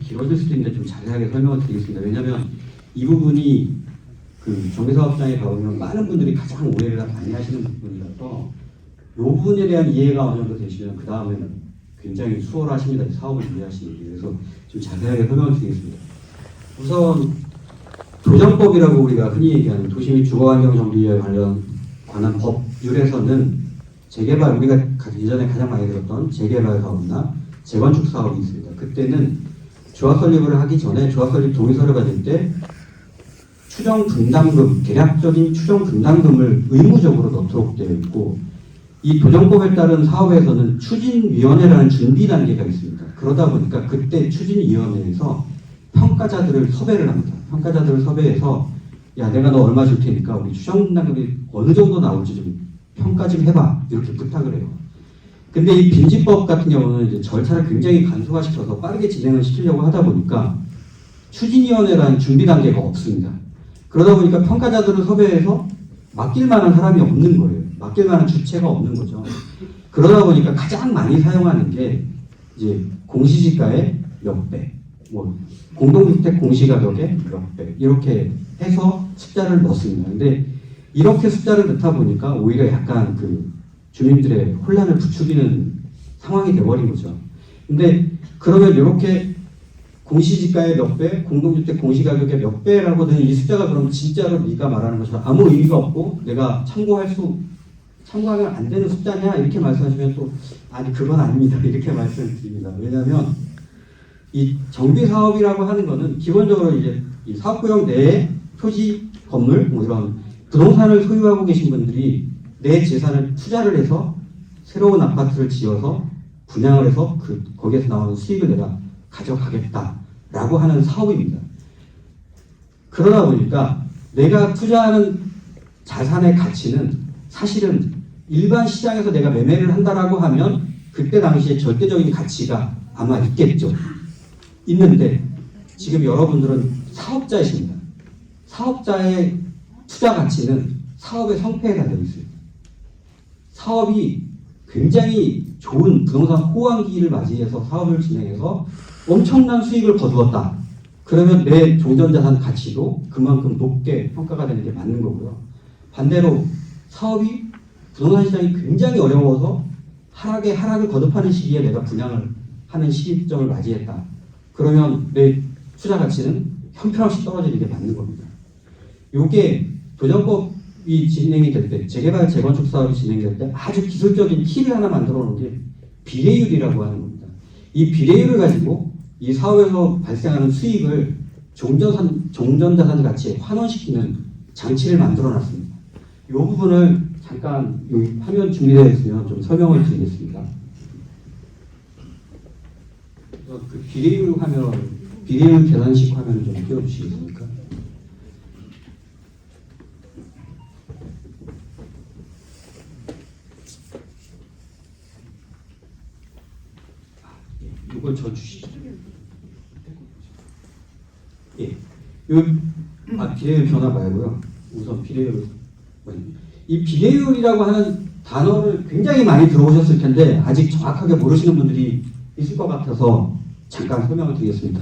길어질 수도 있는데 좀 자세하게 설명을 드리겠습니다. 왜냐하면 이 부분이 그 정비사업장에 가보면 많은 분들이 가장 오해를 많이 하시는 부분이라서 이 부분에 대한 이해가 어느 정도 되시면 그 다음에는 굉장히 수월하십니다. 사업을 이해하시는 게. 그래서 좀 자세하게 설명을 드리겠습니다. 우선 도정법이라고 우리가 흔히 얘기하는 도시 및 주거환경정비에 관한 법률에서는 재개발, 우리가 예전에 가장 많이 들었던 재개발 사업이나 재건축 사업이 있습니다. 그때는 조합 설립을 하기 전에 조합 설립 동의서를 받을 때 추정 분담금, 대략적인 추정 분담금을 의무적으로 넣도록 되어 있고, 이 도정법에 따른 사업에서는 추진위원회라는 준비 단계가 있습니다. 그러다 보니까 그때 추진위원회에서 평가자들을 섭외를 합니다. 평가자들을 섭외해서 야, 내가 너 얼마 줄 테니까 우리 추정 분담금이 어느 정도 나올지 좀 평가 좀 해봐, 이렇게 부탁을 해요. 근데 이 빈집법 같은 경우는 이제 절차를 굉장히 간소화시켜서 빠르게 진행을 시키려고 하다 보니까 추진위원회라는 준비 단계가 없습니다. 그러다 보니까 평가자들을 섭외해서 맡길 만한 사람이 없는 거예요. 맡길 만한 주체가 없는 거죠. 그러다 보니까 가장 많이 사용하는 게 이제 공시지가의 몇 배, 뭐 공동주택 공시가격의 몇 배, 이렇게 해서 숫자를 넣습니다. 근데 이렇게 숫자를 넣다 보니까 오히려 약간 그 주민들의 혼란을 부추기는 상황이 돼버린 거죠. 근데 그러면 이렇게 공시지가의 몇 배, 공동주택 공시가격의 몇 배라고 되는 이 숫자가 그럼 진짜로 네가 말하는 것처럼 아무 의미가 없고 내가 참고하면 안 되는 숫자냐, 이렇게 말씀하시면 또 아니 그건 아닙니다, 이렇게 말씀을 드립니다. 왜냐하면 이 정비사업이라고 하는 거는 기본적으로 이제 이 사업구역 내에 토지, 건물, 뭐 이런 부동산을 소유하고 계신 분들이 내 재산을 투자를 해서 새로운 아파트를 지어서 분양을 해서 거기에서 나오는 수익을 내가 가져가겠다라고 하는 사업입니다. 그러다 보니까 내가 투자하는 자산의 가치는 사실은 일반 시장에서 내가 매매를 한다라고 하면 그때 당시에 절대적인 가치가 아마 있겠죠. 있는데 지금 여러분들은 사업자이십니다. 사업자의 투자 가치는 사업의 성패에 달려 있어요. 사업이 굉장히 좋은 부동산 호황기를 맞이해서 사업을 진행해서 엄청난 수익을 거두었다. 그러면 내 종전자산 가치도 그만큼 높게 평가가 되는 게 맞는 거고요. 반대로 사업이 부동산 시장이 굉장히 어려워서 하락을 거듭하는 시기에 내가 분양을 하는 시점을 맞이했다. 그러면 내 투자 가치는 형편없이 떨어지는 게 맞는 겁니다. 이게 도정법이 진행이 될 때, 재개발, 재건축 사업이 진행될 때 아주 기술적인 키를 하나 만들어 놓은 게 비례율이라고 하는 겁니다. 이 비례율을 가지고 이 사업에서 발생하는 수익을 종전자산 가치에 환원시키는 장치를 만들어 놨습니다. 이 부분을 잠깐 여기 화면 준비되어 있으면 좀 설명을 드리겠습니다. 그 비례율 계산식 화면을 좀 띄워주시겠습니까? 이걸 저 주시죠. 예. 비례율 변화 말고요. 우선 비례율. 이 비례율이라고 하는 단어를 굉장히 많이 들어보셨을 텐데 아직 정확하게 모르시는 분들이 있을 것 같아서 잠깐 설명을 드리겠습니다.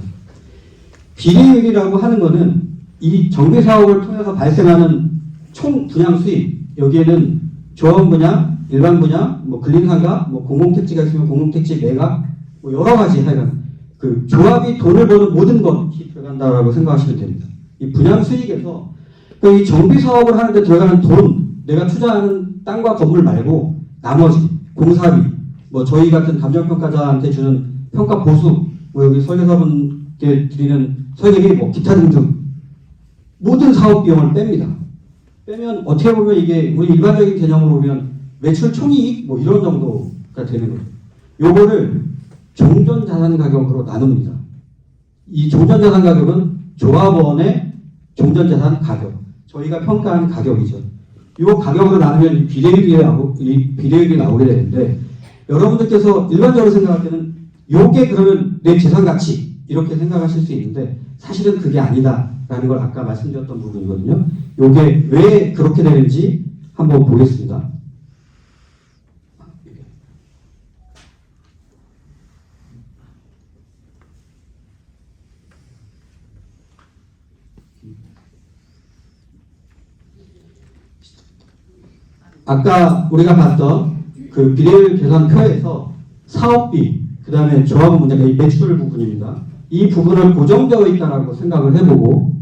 비례율이라고 하는 것은 이 정비사업을 통해서 발생하는 총 분양 수익, 여기에는 조합 분양, 일반 분양, 뭐 근린상가, 뭐 공공택지가 있으면 공공택지 매각, 뭐 여러 가지 하여간 그 조합이 돈을 버는 모든 것이 들어간다라고 생각하시면 됩니다. 이 분양 수익에서 이 정비 사업을 하는데 들어가는 돈, 내가 투자하는 땅과 건물 말고 나머지 공사비, 뭐 저희 같은 감정평가자한테 주는 평가 보수, 뭐 여기 설계사분께 드리는 설계비, 뭐 기타 등등 모든 사업 비용을 뺍니다. 빼면 어떻게 보면 이게 우리 일반적인 개념으로 보면 매출 총이익 뭐 이런 정도가 되는 거예요. 요거를 종전자산 가격으로 나눕니다. 이 종전자산 가격은 조합원의 종전자산 가격, 저희가 평가한 가격이죠. 이 가격으로 나누면 이 비례율이 나오게 되는데, 여러분들께서 일반적으로 생각할 때는 요게 그러면 내 재산 가치 이렇게 생각하실 수 있는데 사실은 그게 아니다라는 걸 아까 말씀드렸던 부분이거든요. 요게 왜 그렇게 되는지 한번 보겠습니다. 아까 우리가 봤던 그 비례율 계산표에서 사업비, 그 다음에 조합 문제가 이 매출 부분입니다. 이 부분은 고정되어 있다라고 생각을 해보고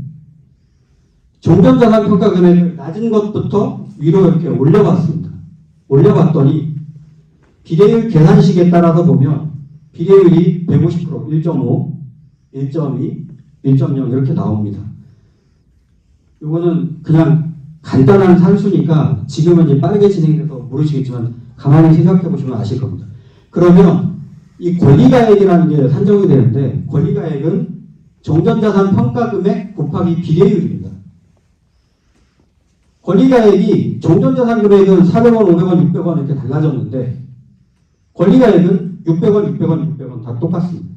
종전자산 평가 금액을 낮은 것부터 위로 이렇게 올려봤습니다. 올려봤더니 비례율 계산식에 따라서 보면 비례율이 150%, 1.5, 1.2, 1.0 이렇게 나옵니다. 이거는 그냥 간단한 산수니까 지금은 이제 빠르게 진행돼서 모르시겠지만 가만히 생각해 보시면 아실 겁니다. 그러면 이 권리가액이라는 게 산정이 되는데 권리가액은 종전자산 평가금액 곱하기 비례율입니다. 권리가액이 종전자산 금액은 400원, 500원, 600원 이렇게 달라졌는데 권리가액은 600원, 600원, 600원 다 똑같습니다.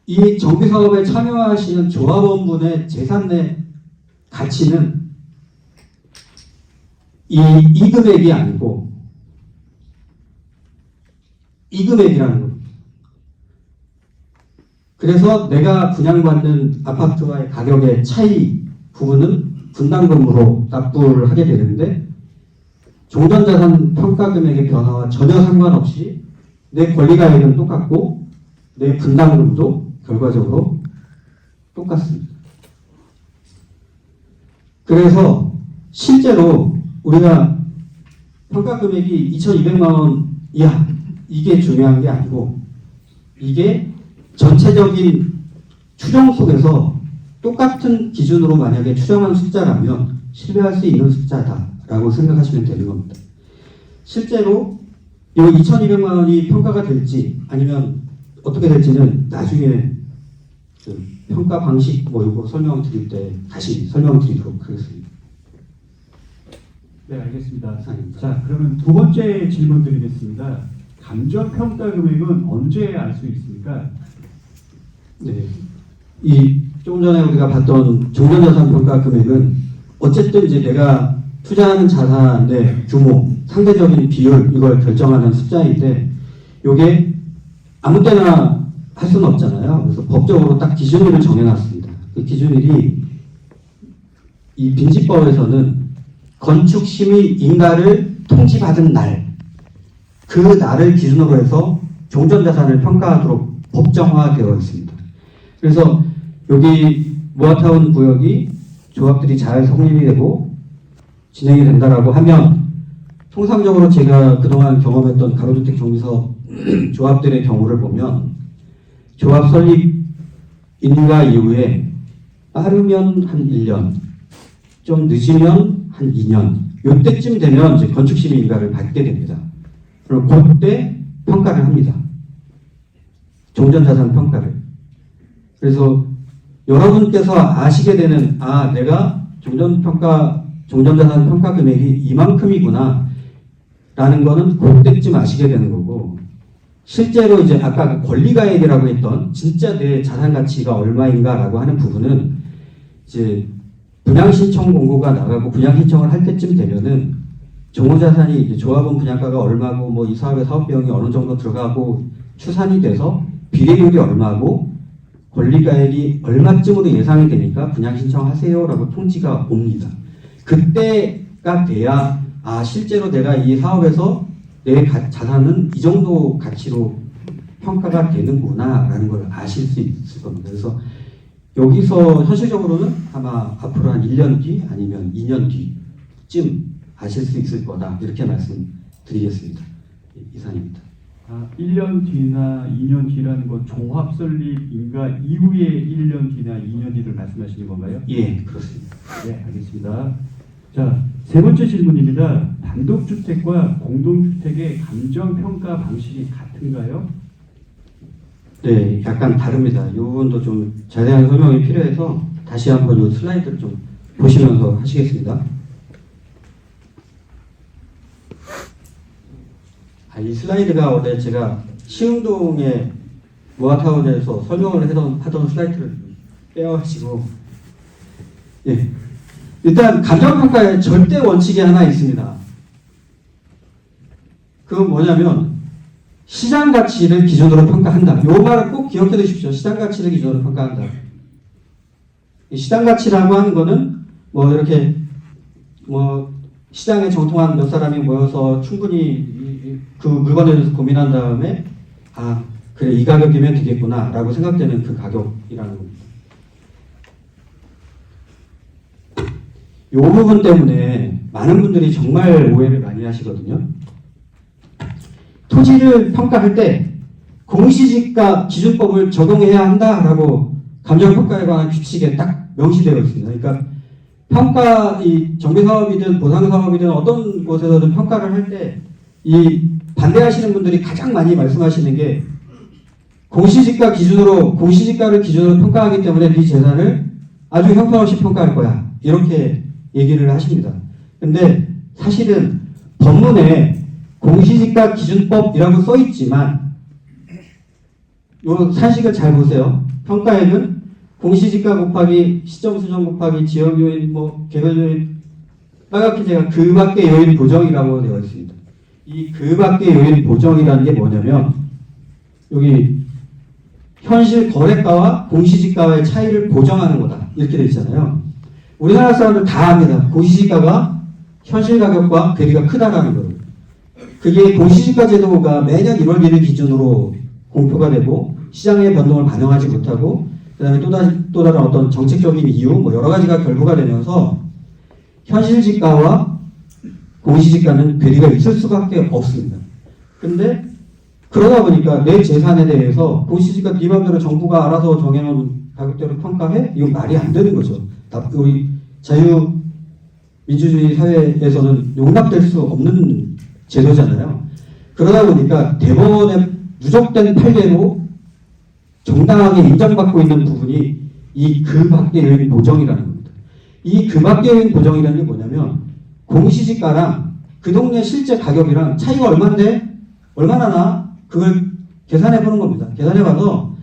이 정비사업에 참여하시는 조합원분의 재산 내 가치는 이 금액이 아니고 이 금액이라는 겁니다. 그래서 내가 분양받는 아파트와의 가격의 차이 부분은 분담금으로 납부를 하게 되는데 종전자산 평가금액의 변화와 전혀 상관없이 내 권리가액은 똑같고 내 분담금도 결과적으로 똑같습니다. 그래서 실제로 우리가 평가금액이 2,200만 원 이하 이게 중요한 게 아니고 이게 전체적인 추정 속에서 똑같은 기준으로 만약에 추정한 숫자라면 신뢰할 수 있는 숫자다라고 생각하시면 되는 겁니다. 실제로 이 2,200만 원이 평가가 될지 아니면 어떻게 될지는 나중에 그 평가 방식 뭐 이거 설명드릴 때 다시 설명드리도록 하겠습니다. 네, 알겠습니다. 자, 그러면 두 번째 질문 드리겠습니다. 감정평가 금액은 언제 알 수 있습니까? 네, 이 조금 전에 우리가 봤던 종전자산 평가 금액은 어쨌든 이제 내가 투자하는 자산의 규모, 상대적인 비율 이걸 결정하는 숫자인데 이게 아무 때나 할 수는 없잖아요. 그래서 법적으로 딱 기준일을 정해놨습니다. 그 기준일이 이 빈지법에서는 건축심의 인가를 통지받은 날, 그 날을 기준으로 해서 종전자산을 평가하도록 법정화되어 있습니다. 그래서 여기 모아타운 구역이 조합들이 잘 성립이 되고 진행이 된다라고 하면 통상적으로 제가 그동안 경험했던 가로주택 정비사업 조합들의 경우를 보면 조합 설립 인가 이후에 빠르면 한 1년, 좀 늦으면 한 2년, 요때쯤 되면 이제 건축심의 인가를 받게 됩니다. 그럼 그때 평가를 합니다. 종전자산 평가를. 그래서 여러분께서 아시게 되는 내가 종전자산 평가 금액이 이만큼이구나 라는 거는 그때쯤 아시게 되는 거고 실제로 이제 아까 그 권리가액이라고 했던 진짜 내 자산 가치가 얼마인가라고 하는 부분은 이제 분양 신청 공고가 나가고 분양 신청을 할 때쯤 되면은 종호자산이 이제 조합원 분양가가 얼마고 뭐 이 사업의 사업 비용이 어느 정도 들어가고 추산이 돼서 비례율이 얼마고 권리가액이 얼마쯤으로 예상이 되니까 분양 신청하세요라고 통지가 옵니다. 그때가 돼야 실제로 내가 이 사업에서 내 자산은 이 정도 가치로 평가가 되는구나라는 걸 아실 수 있을 겁니다. 그래서 여기서 현실적으로는 아마 앞으로 한 1년 뒤 아니면 2년 뒤쯤 아실 수 있을 거다 이렇게 말씀드리겠습니다. 이상입니다. 1년 뒤나 2년 뒤라는 건 종합 설립 인가 이후에 1년 뒤나 2년 뒤를 말씀하시는 건가요? 예, 그렇습니다. 네, 알겠습니다. 자, 세 번째 질문입니다. 단독주택과 공동주택의 감정평가 방식이 같은가요? 네, 약간 다릅니다. 이 부분도 좀 자세한 설명이 필요해서 다시 한번 이 슬라이드를 좀 보시면서 하시겠습니다. 이 슬라이드가 원래 제가 시흥동의 모아타운에서 설명을 하던 슬라이드를 빼와가지고 예. 일단 감정평가에 절대 원칙이 하나 있습니다. 그건 뭐냐면 시장 가치를 기준으로 평가한다. 이 말을 꼭 기억해 두십시오. 시장 가치를 기준으로 평가한다. 이 시장 가치라고 하는 거는 뭐 이렇게 뭐 시장에 정통한 몇 사람이 모여서 충분히 그 물건에 대해서 고민한 다음에 아 그래 이 가격이면 되겠구나 라고 생각되는 그 가격이라는 겁니다. 이 부분 때문에 많은 분들이 정말 오해를 많이 하시거든요. 토지를 평가할 때 공시지가 기준법을 적용해야 한다라고 감정평가에 관한 규칙에 딱 명시되어 있습니다. 그러니까 평가, 이 정비사업이든 보상사업이든 어떤 곳에서든 평가를 할 때 이 반대하시는 분들이 가장 많이 말씀하시는 게 공시지가를 기준으로 평가하기 때문에 네 재산을 아주 형편없이 평가할 거야. 이렇게 얘기를 하십니다. 근데 사실은 법문에 공시지가 기준법이라고 써 있지만 요 산식을 잘 보세요. 평가에는 공시지가 곱하기 시점수정 곱하기 지역요인 뭐 개별요인 빨갛게 제가 그 밖의 요인 보정이라고 되어 있습니다. 이 그 밖의 요인 보정이라는 게 뭐냐면 여기 현실 거래가와 공시지가의 차이를 보정하는 거다 이렇게 되어 있잖아요. 우리나라 사람들 다 압니다. 공시지가가 현실 가격과 괴리가 크다라는 거를. 그게 공시지가 제도가 매년 1월 1일 기준으로 공표가 되고 시장의 변동을 반영하지 못하고 그다음에 또 다른 어떤 정책적인 이유 뭐 여러 가지가 결부가 되면서 현실지가와 공시지가는 괴리가 있을 수밖에 없습니다. 근데 그러다 보니까 내 재산에 대해서 공시지가 네 맘대로 정부가 알아서 정해놓은 가격대로 평가해? 이건 말이 안 되는 거죠. 우리 자유민주주의 사회에서는 용납될 수 없는 제도잖아요. 그러다 보니까 대법원의 누적된 판례로 정당하게 인정받고 있는 부분이 이 그 밖의 요인 보정이라는 겁니다. 이 그 밖의 요인 보정이라는 게 뭐냐면 공시지가랑 그 동네 실제 가격이랑 차이가 얼마인데 얼마나 나? 그걸 계산해 보는 겁니다. 계산해 봐서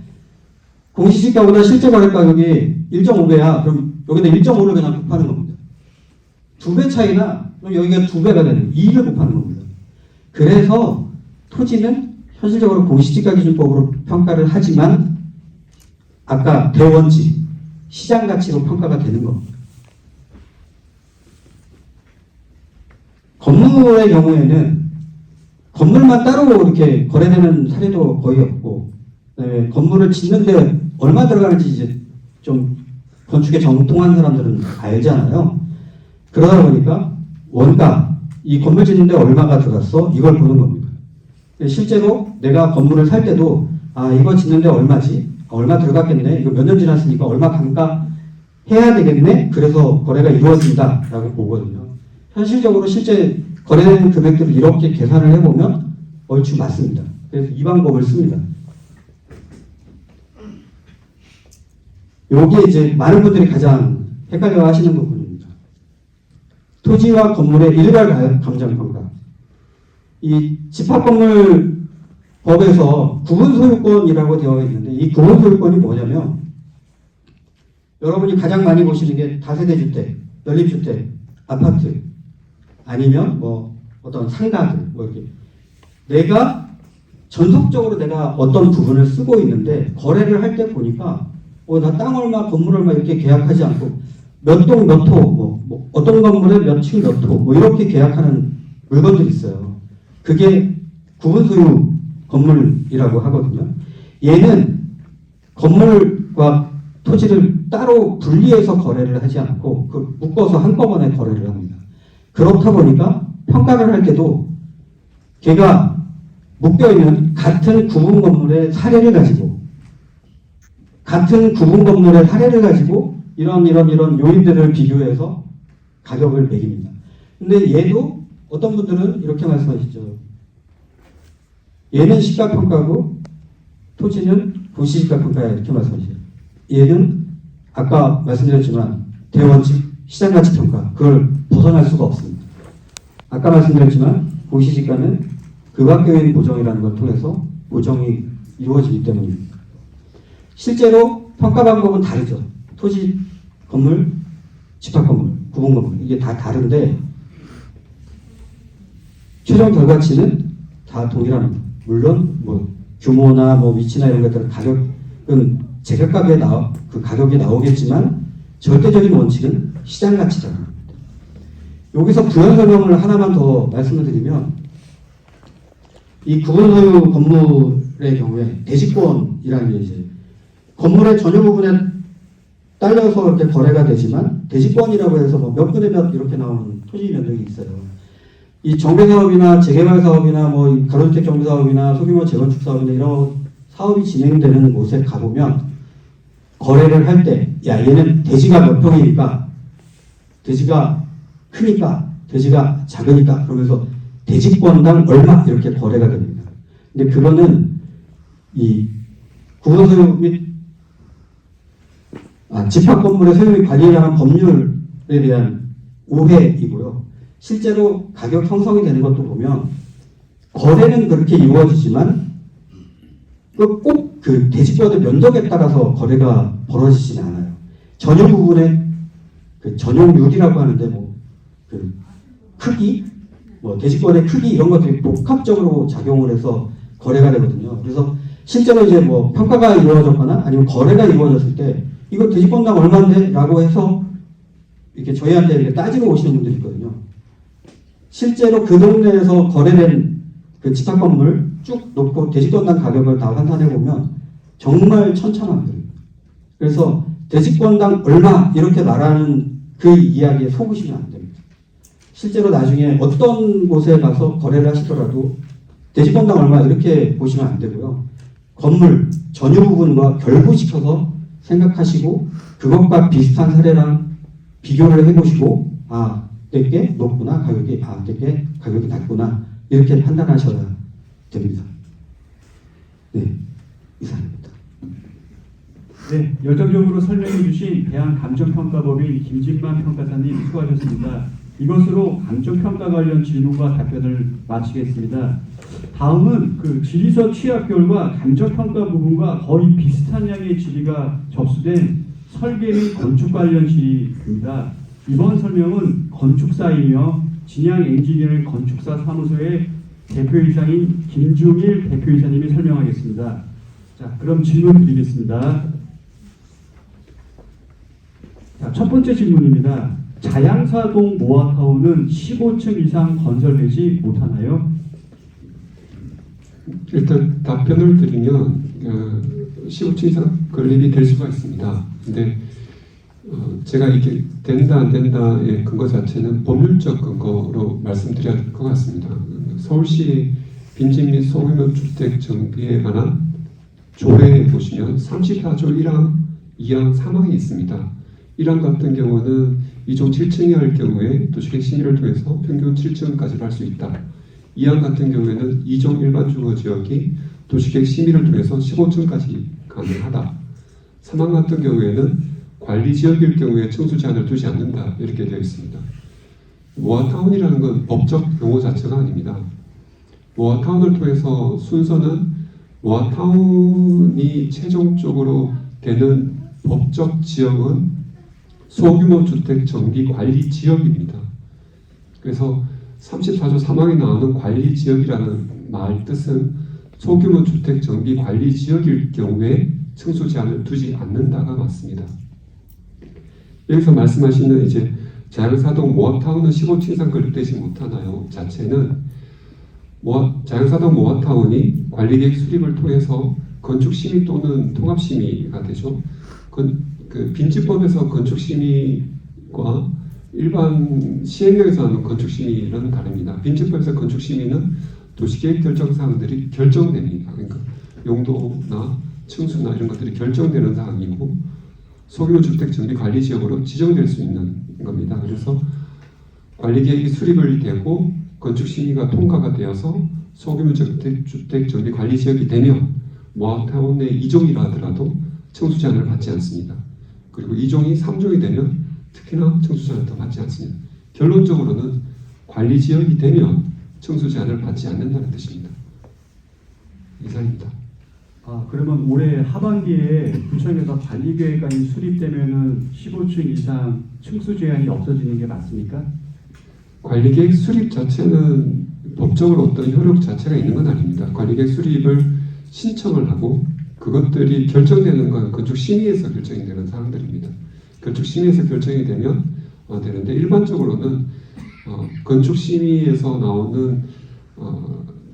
공시지가보다 실제 거래 가격이 1.5배야. 그럼 여기다 1.5를 그냥 곱하는 겁니다. 2배 차이나 그럼 여기가 2배가 되는 2를 곱하는 겁니다. 그래서 토지는 현실적으로 공시지가 기준법으로 평가를 하지만 아까 대원칙 시장 가치로 평가가 되는 겁니다. 건물의 경우에는 건물만 따로 이렇게 거래되는 사례도 거의 없고 건물을 짓는데 얼마 들어가는지 이제 좀 건축에 정통한 사람들은 알잖아요. 그러다 보니까 원가, 이 건물 짓는데 얼마가 들어갔어? 이걸 보는 겁니다. 실제로 내가 건물을 살 때도 아 이거 짓는데 얼마지? 얼마 들어갔겠네? 이거 몇 년 지났으니까 얼마 감가해야 되겠네? 그래서 거래가 이루어진다 라고 보거든요. 현실적으로 실제 거래되는 금액들을 이렇게 계산을 해보면 얼추 맞습니다. 그래서 이 방법을 씁니다. 여기에 이제 많은 분들이 가장 헷갈려 하시는 부분입니다. 토지와 건물의 일괄 감정평가. 이 집합건물 법에서 구분소유권이라고 되어 있는데 이 구분소유권이 뭐냐면 여러분이 가장 많이 보시는 게 다세대 주택, 연립주택, 아파트 아니면 뭐 어떤 상가들 뭐 이렇게 내가 전속적으로 내가 어떤 부분을 쓰고 있는데 거래를 할 때 보니까 나 땅 얼마 건물 얼마 이렇게 계약하지 않고 몇 동 몇 호 뭐 어떤 건물에 몇 층 몇 호 뭐 이렇게 계약하는 물건들이 있어요. 그게 구분소유 건물이라고 하거든요. 얘는 건물과 토지를 따로 분리해서 거래를 하지 않고 그 묶어서 한꺼번에 거래를 합니다. 그렇다 보니까 평가를 할 때도 걔가 묶여있는 같은 구분 건물의 사례를 가지고 이런 요인들을 비교해서 가격을 매깁니다. 근데 얘도 어떤 분들은 이렇게 말씀하시죠. 얘는 시가평가고 토지는 공시지가평가야 이렇게 말씀하시죠. 얘는 아까 말씀드렸지만 대원칙 시장가치평가 그걸 벗어날 수가 없습니다. 아까 말씀드렸지만 공시지가는 그 밖의 요인 보정이라는 걸 통해서 보정이 이루어지기 때문입니다. 실제로 평가 방법은 다르죠. 토지, 건물, 집합건물, 구분건물 이게 다 다른데 최종 결과치는 다 동일합니다. 물론 뭐 규모나 뭐 위치나 이런 것들 가격은 제각각의 그 가격이 나오겠지만 절대적인 원칙은 시장 가치라고 합니다. 여기서 부연 설명을 하나만 더 말씀을 드리면 이 구분 소유 건물의 경우에 대지권이라는 게 이제 건물의 전유 부분에 딸려서 이렇게 거래가 되지만 대지권이라고 해서 뭐 몇 분의 몇 이렇게 나오는 토지 면적이 있어요. 이 정비사업이나 재개발 사업이나 뭐 가로주택 정비사업이나 소규모 재건축 사업이나 이런 사업이 진행되는 곳에 가보면 거래를 할 때 야 얘는 대지가 몇 평이니까 대지가 크니까 대지가 작으니까 그러면서 대지권당 얼마 이렇게 거래가 됩니다. 근데 그거는 이 구분 소유 및 집합 건물의 소유 및 관리에 관한 법률에 대한 오해이고요. 실제로 가격 형성이 되는 것도 보면 거래는 그렇게 이루어지지만 꼭 그 대지권의 면적에 따라서 거래가 벌어지지는 않아요. 전용 부분에 그 전용률이라고 하는데 뭐 그 크기, 뭐 대지권의 크기 이런 것들이 복합적으로 작용을 해서 거래가 되거든요. 그래서 실제로 이제 뭐 평가가 이루어졌거나 아니면 거래가 이루어졌을 때 이거 대지권당 얼마인데? 라고 해서 이렇게 저희한테 이렇게 따지러 오시는 분들이 있거든요. 실제로 그 동네에서 거래된 그 집합 건물 쭉 놓고 대지권당 가격을 다 환산해 보면 정말 천차만별입니다. 그래서 대지권당 얼마 이렇게 말하는 그 이야기에 속으시면 안 됩니다. 실제로 나중에 어떤 곳에 가서 거래를 하시더라도 대지권당 얼마 이렇게 보시면 안 되고요. 건물 전유 부분과 결부시켜서 생각하시고 그것과 비슷한 사례랑 비교를 해보시고 내게 높구나 가격이 내게 가격이 낮구나 이렇게 판단하셔야 됩니다. 네, 이상입니다. 네, 열정적으로 설명해 주신 대한감정평가법인 김진만 평가사님 수고하셨습니다. 이것으로 감정평가 관련 질문과 답변을 마치겠습니다. 다음은 그 질의서 취합 결과 감정평가 부분과 거의 비슷한 양의 질의가 접수된 설계 및 건축 관련 질의입니다. 이번 설명은 건축사이며 진양 엔지니어링 건축사 사무소의 대표이사인 김중일 대표이사님이 설명하겠습니다. 자, 그럼 질문 드리겠습니다. 자, 첫 번째 질문입니다. 자양사동 모아타운은 15층 이상 건설되지 못하나요? 일단 답변을 드리면 15층 이상 건립이 될 수가 있습니다. 근데 제가 이게 된다 안 된다의 근거 자체는 법률적 근거로 말씀드려야 될 것 같습니다. 서울시 빈집 및 소규모 주택 정비에 관한 조례에 보시면 34조 1항, 2항, 3항이 있습니다. 1항 같은 경우는 이종 7층이 할 경우에 도시계획 심의를 통해서 평균 7층까지 할 수 있다. 2항 같은 경우에는 이종 일반 주거 지역이 도시계획 심의를 통해서 15층까지 가능하다. 3항 같은 경우에는 관리 지역일 경우에 층수 제한을 두지 않는다. 이렇게 되어 있습니다. 모아타운이라는 건 법적 용어 자체가 아닙니다. 모아타운을 통해서 순서는 모아타운이 최종적으로 되는 법적 지역은 소규모 주택 정비 관리 지역입니다. 그래서 34조 3항에 나오는 관리 지역이라는 말 뜻은 소규모 주택 정비 관리 지역일 경우에 층수 제한을 두지 않는다가 맞습니다. 여기서 말씀하시는 이제 자양사동 모아타운은 15층 이상 건립되지 못하나요? 자체는 자양사동 모아타운이 관리계획 수립을 통해서 건축심의 또는 통합심의가 되죠. 그 빈집법에서 건축심의과 일반 시행령에서 하는 건축심의는 다릅니다. 빈집법에서 건축심의는 도시계획 결정사항들이 결정됩니다. 그러니까 용도나 층수나 이런 것들이 결정되는 사항이고 소규모 주택 정비 관리 지역으로 지정될 수 있는 겁니다. 그래서 관리계획이 수립을 되고 건축심의가 통과가 되어서 소규모 주택 정비 관리 지역이 되면 모아타운의 2종이라 하더라도 층수 제한을 받지 않습니다. 그리고 2종이 3종이 되면 특히나 층수 제한을 더 받지 않습니다. 결론적으로는 관리 지역이 되면 층수 제한을 받지 않는다는 뜻입니다. 이상입니다. 그러면 올해 하반기에 구청에서 관리계획안이 수립되면은 15층 이상 층수 제한이 없어지는 게 맞습니까? 관리계획 수립 자체는 법적으로 어떤 효력 자체가 있는 건 아닙니다. 관리계획 수립을 신청을 하고 그것들이 결정되는 건 건축심의에서 결정이 되는 사항들입니다. 건축심의에서 결정이 되면 되는데 일반적으로는 건축심의에서 나오는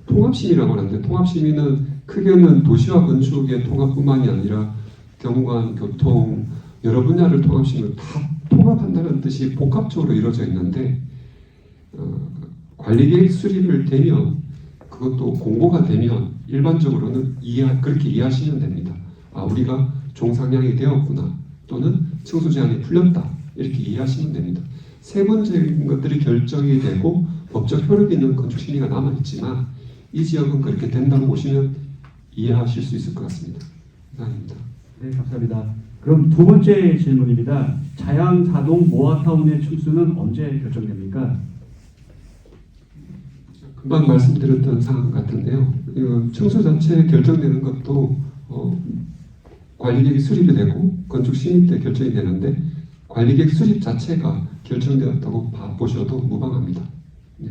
통합심의라고 하는데 통합심의는 크게는 도시와 건축의 통합뿐만이 아니라 경관, 교통 여러 분야를 통합심의로 다 통합한다는 뜻이 복합적으로 이루어져 있는데 관리계획 수립을 되면 그것도 공고가 되면 일반적으로는 그렇게 이해하시면 됩니다. 우리가 종상향이 되었구나 또는 층수 제한이 풀렸다 이렇게 이해하시면 됩니다. 세부적인 것들이 결정이 되고 법적 효력이 있는 건축심의가 남아있지만 이 지역은 그렇게 된다고 보시면 이해하실 수 있을 것 같습니다. 이상입니다. 네, 감사합니다. 그럼 두 번째 질문입니다. 자양사동 모아타운의 층수는 언제 결정됩니까? 금방 말씀드렸던 사항 같은데요. 층수 자체 결정되는 것도 관리계획이 수립이 되고 건축 심의 때 결정이 되는데 관리계획 수립 자체가 결정되었다고 보셔도 무방합니다. 네.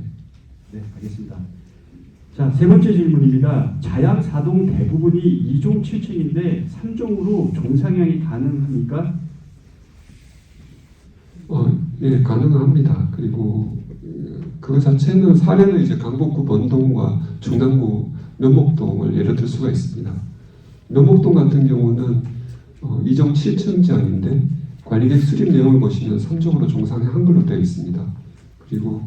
네, 알겠습니다. 자, 세 번째 질문입니다. 자양사동 대부분이 2종 7층인데 3종으로 종상향이 가능합니까? 예, 가능합니다. 그리고 그 자체는 사례는 이제 강북구 번동과 중랑구 면목동을 예를 들 수가 있습니다. 면목동 같은 경우는 2종 7층 지역인데 관리계획 수립 내용을 보시면 3종으로 종상향 한글로 되어 있습니다. 그리고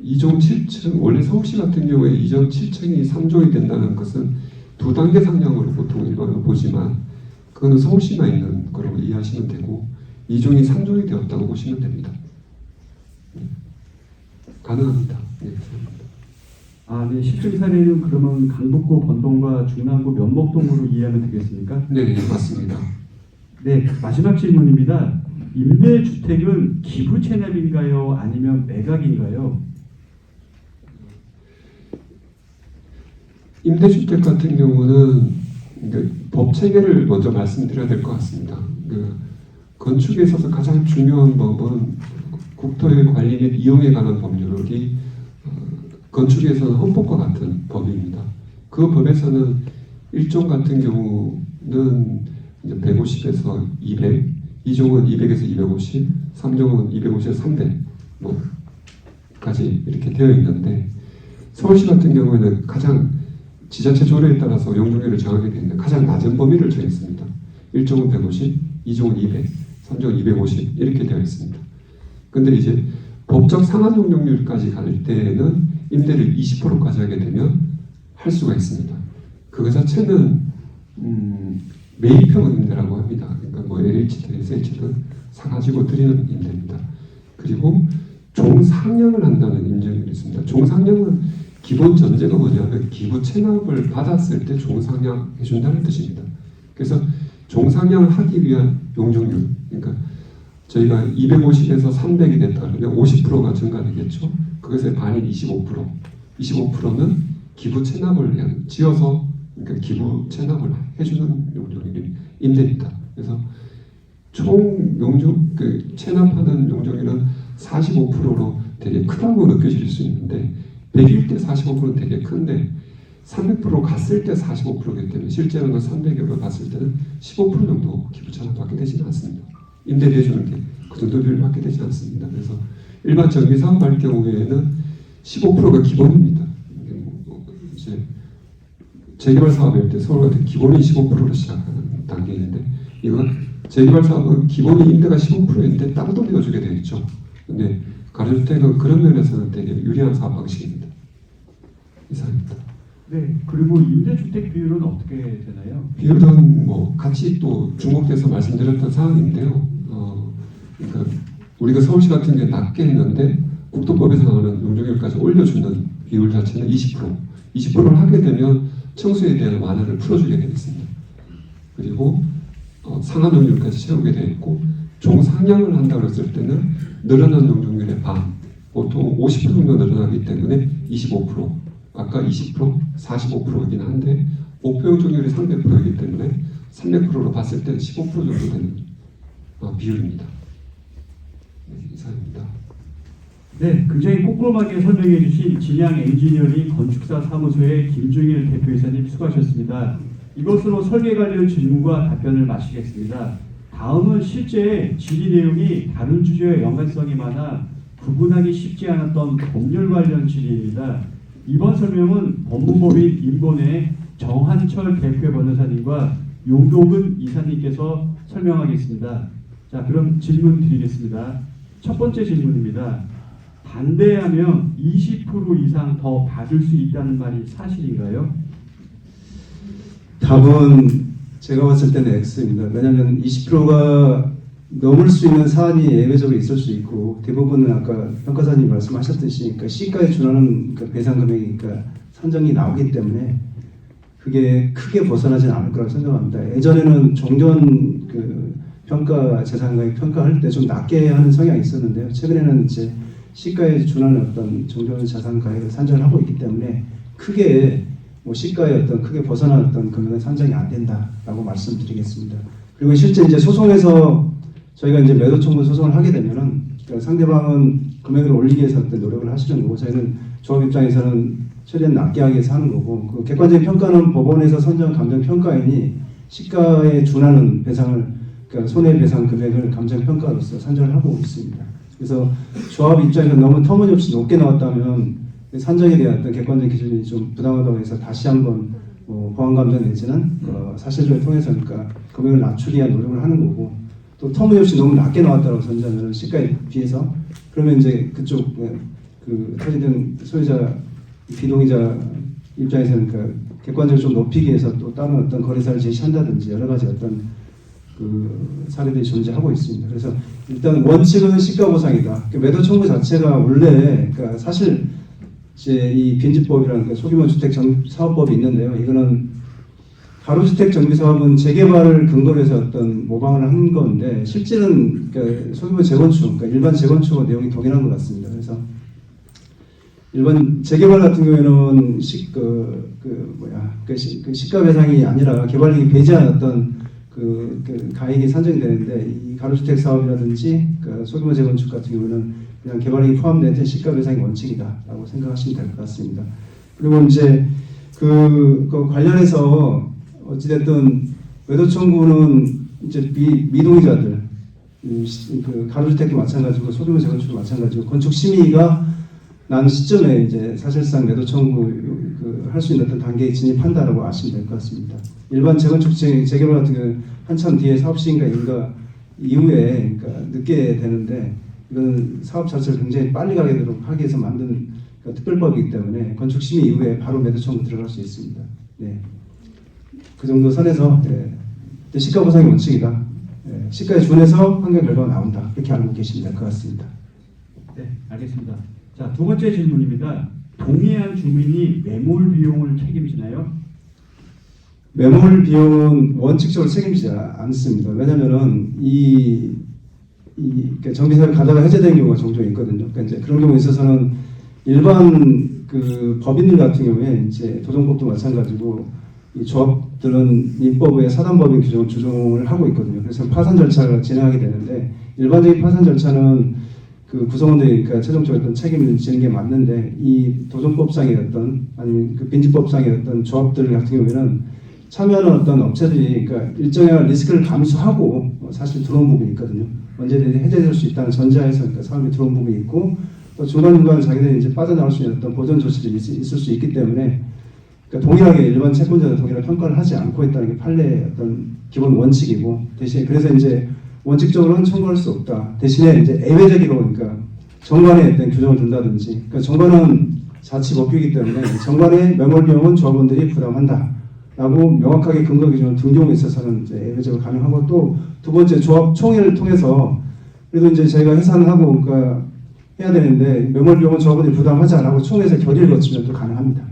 2종 7층 원래 서울시 같은 경우에 2종 7층이 3종이 된다는 것은 두 단계 상향으로 보통 일반으로 보지만 그거는 서울시만 있는 거라고 이해하시면 되고 2종이 3종이 되었다고 보시면 됩니다. 가능합니다. 네, 네, 실증 사례는 그러면 강북구 번동과 중랑구 면목동으로 이해하면 되겠습니까? 네, 맞습니다. 네, 마지막 질문입니다. 임대주택은 기부 체납인가요? 아니면 매각인가요? 임대주택 같은 경우는 법 체계를 먼저 말씀드려야 될 것 같습니다. 건축에 있어서 가장 중요한 법은 국토의 관리 및 이용에 관한 법률이 건축에서는 헌법과 같은 법입니다. 그 법에서는 1종 같은 경우는 150에서 200, 2종은 200에서 250, 3종은 250에서 300까지 이렇게 되어 있는데 서울시 같은 경우에는 가장 지자체 조례에 따라서 용적률을 정하게 되어 있는 가장 낮은 범위를 정했습니다. 1종은 150, 2종은 200, 3종은 250 이렇게 되어 있습니다. 근데 이제 법적 상한 용적률까지 갈 때는 임대를 20%까지 하게 되면 할 수가 있습니다. 그거 자체는 매입형 임대라고 합니다. 그러니까 뭐 LH든 SH든 사가지고 드리는 임대입니다. 그리고 종상향을 한다는 임대율이 있습니다. 종상향은 기본 전제가 뭐냐면 기부 체납을 받았을 때 종상향 해준다는 뜻입니다. 그래서 종상향을 하기 위한 용적률, 그러니까 저희가 250에서 300이 됐다 그러면 50%가 증가되겠죠. 그것의 반인 25%는 기부 체납을 위한 지어서 그러니까 기부 체납을 해주는 용적률이 임대입니다. 그래서 총 용적 체납하는 용적률은 45%로 되게 크다고 느껴질 수 있는데 100일 때 45%는 되게 큰데 300% 갔을 때 45%이기 때문에 실제로는 300을 갔을 때는 15% 정도 기부 체납 받게 되지는 않습니다. 임대 대주는 게 그 정도 비율을 받게 되지 않습니다. 그래서 일반 정비 사업할 경우에는 15%가 기본입니다. 이제 재개발 사업일 때 서울 같은 기본이 15%로 시작하는 단계인데 이건 재개발 사업은 기본이 임대가 15%인데 땅도 내어주게 되어 있죠. 근데 가로주택은 그런 면에서는 되게 유리한 사업 방식입니다. 이상입니다. 네, 그리고 임대주택 비율은 어떻게 되나요? 비율은 뭐 같이 또 중복돼서 말씀드렸던 사항인데요. 그러니까 우리가 서울시 같은 경우에 낮게 했는데 국토법에서 나오는 용적률까지 올려주는 비율 자체는 20%를 하게 되면 층수에 대한 완화를 풀어주게 되어 있습니다. 그리고 상한 용적률까지 채우게 되어 있고 종상향을 한다고 했을 때는 늘어난 용적률의 반, 보통 50% 정도 늘어나기 때문에 25%, 아까 20%, 45%이긴 한데 목표 용적률이 300%이기 때문에 300%로 봤을 때는 15% 정도 되는 비율입니다. 네, 이상입니다. 네, 굉장히 꼼꼼하게 설명해 주신 진양 엔지니어링 건축사 사무소의 김중일 대표이사님 수고하셨습니다. 이것으로 설계 관련 질문과 답변을 마치겠습니다. 다음은 실제 질의 내용이 다른 주제와 연관성이 많아 구분하기 쉽지 않았던 법률 관련 질의입니다. 이번 설명은 법무법인 인본의 정한철 대표 변호사님과 용도근 이사님께서 설명하겠습니다. 자, 그럼 질문 드리겠습니다. 첫 번째 질문입니다. 반대하면 20% 이상 더 받을 수 있다는 말이 사실인가요? 답은 제가 봤을 때는 X입니다. 왜냐하면 20%가 넘을 수 있는 사안이 예외적으로 있을 수 있고 대부분은 아까 평가사님 말씀하셨듯이 그러니까 시가에 준하는 그 배상 금액이 그러니까 산정이 나오기 때문에 그게 크게 벗어나지는 않을 거라고 생각합니다. 예전에는 종전 그 평가 재산가액 평가할 때 좀 낮게 하는 성향이 있었는데요. 최근에는 이제 시가에 준하는 어떤 종전 자산가액을 산정을 하고 있기 때문에 크게 뭐 시가의 어떤 크게 벗어난 어떤 금액은 산정이 안 된다라고 말씀드리겠습니다. 그리고 실제 이제 소송에서 저희가 이제 매도 청구 소송을 하게 되면은 그러니까 상대방은 금액을 올리기 위해서 어떤 노력을 하시는 거고 저희는 조합 입장에서는 최대한 낮게 하기 위해서 하는 거고 그 객관적인 평가는 법원에서 선정 감정 평가인이 시가에 준하는 배상을 그러니까 손해배상 금액을 감정 평가로서 산정을 하고 있습니다. 그래서 조합 입장에서 너무 터무니없이 높게 나왔다면 산정에 대한 어떤 객관적인 기준이 좀 부당하다고 해서 다시 한번 보완 감정 내지는 사실을 통해서 그러니까 금액을 낮추기 위한 노력을 하는 거고 또 터무니없이 너무 낮게 나왔다고 선정하면 시가에 비해서 그러면 이제 그쪽 그 토지등 소유자 비동의자 입장에서는 그러니까 객관적으로 좀 높이기 위해서 또 다른 어떤 거래사를 제시한다든지 여러 가지 어떤 그 사례들이 존재하고 있습니다. 그래서 일단 원칙은 시가 보상이다. 매도 청구 자체가 원래 그러니까 사실 이제 이 빈집법이라는 그 소규모 주택 사업법이 있는데요. 이거는 가로주택 정비 사업은 재개발을 근거로 해서 어떤 모방을 한 건데 실질은 그러니까 소규모 재건축, 그러니까 일반 재건축과 내용이 동일한 것 같습니다. 그래서 일반 재개발 같은 경우에는 시가 배상이 아니라 개발력이 배제한 어떤 그 가액이 산정이 되는데 이 가로주택 사업이라든지 그 소규모 재건축 같은 경우는 그냥 개발력이 포함된 시가 배상이 원칙이다라고 생각하시면 될 것 같습니다. 그리고 이제 그 관련해서 어찌됐든 매도 청구는 이제 미동의자들 그 가로주택도 마찬가지고 소규모 재건축도 마찬가지고 건축 심의가 난 시점에 이제 사실상 매도 청구 할 수 있는 어떤 단계에 진입한다라고 아시면 될 것 같습니다. 일반 재건축 재개발 같은 경우 한참 뒤에 사업 시행인가 이후에 그러니까 늦게 되는데 이건 사업 자체를 굉장히 빨리 가게 되도록 하기 위해서 만든 특별법이기 때문에 건축 심의 이후에 바로 매도 청구 들어갈 수 있습니다. 네. 그 정도 선에서 시가 보상이 원칙이다. 시가에 준해서 판결 결과가 나온다. 이렇게 알고 계시면 될 것 같습니다. 네, 알겠습니다. 자, 두 번째 질문입니다. 동의한 주민이 매몰 비용을 책임지나요? 매몰 비용은 원칙적으로 책임지지 않습니다. 왜냐하면은 그러니까 정비사를 가다가 해제된 경우가 종종 있거든요. 그러니까 이제 그런 경우에 있어서는 일반 그 법인들 같은 경우에 이제 도정법도 마찬가지고 이 조합들은 민법의 사단법인 규정을 주종을 하고 있거든요. 그래서 파산 절차를 진행하게 되는데 일반적인 파산 절차는 그 구성원들이 그러니까 최종적으로 어떤 책임을 지는 게 맞는데 이 도정법상의 어떤 아니면 그 빈집법상의 어떤 조합들 같은 경우에는 참여하는 어떤 업체들이 그러니까 일정한 리스크를 감수하고 사실 들어온 부분이 있거든요. 언제든지 해제될 수 있다는 전제하에서 그러니까 사람이 들어온 부분이 있고 또 중간중간 자기들이 이제 빠져나올 수 있는 어떤 보전 조치들이 있을 수 있기 때문에 그러니까 동일하게 일반 채권자도 동일하게 평가를 하지 않고 있다는 게 판례의 어떤 기본 원칙이고 대신에 그래서 이제 원칙적으로는 청구할 수 없다. 대신에 이제 예외적으로 그러니까 정관에 어떤 규정을 둔다든지 그러니까 정관은 자치법규이기 때문에 정관의 매몰 비용은 조합원들이 부담한다라고 명확하게 근거 규정을 둔 경우에 있어서는 이제 예외적으로 가능하고 또 두 번째 조합 총회를 통해서 그래도 이제 저희가 해산하고 그러니까 해야 되는데 매몰 비용은 조합원들이 부담하지 않고 총회에서 결의를 거치면 또 가능합니다.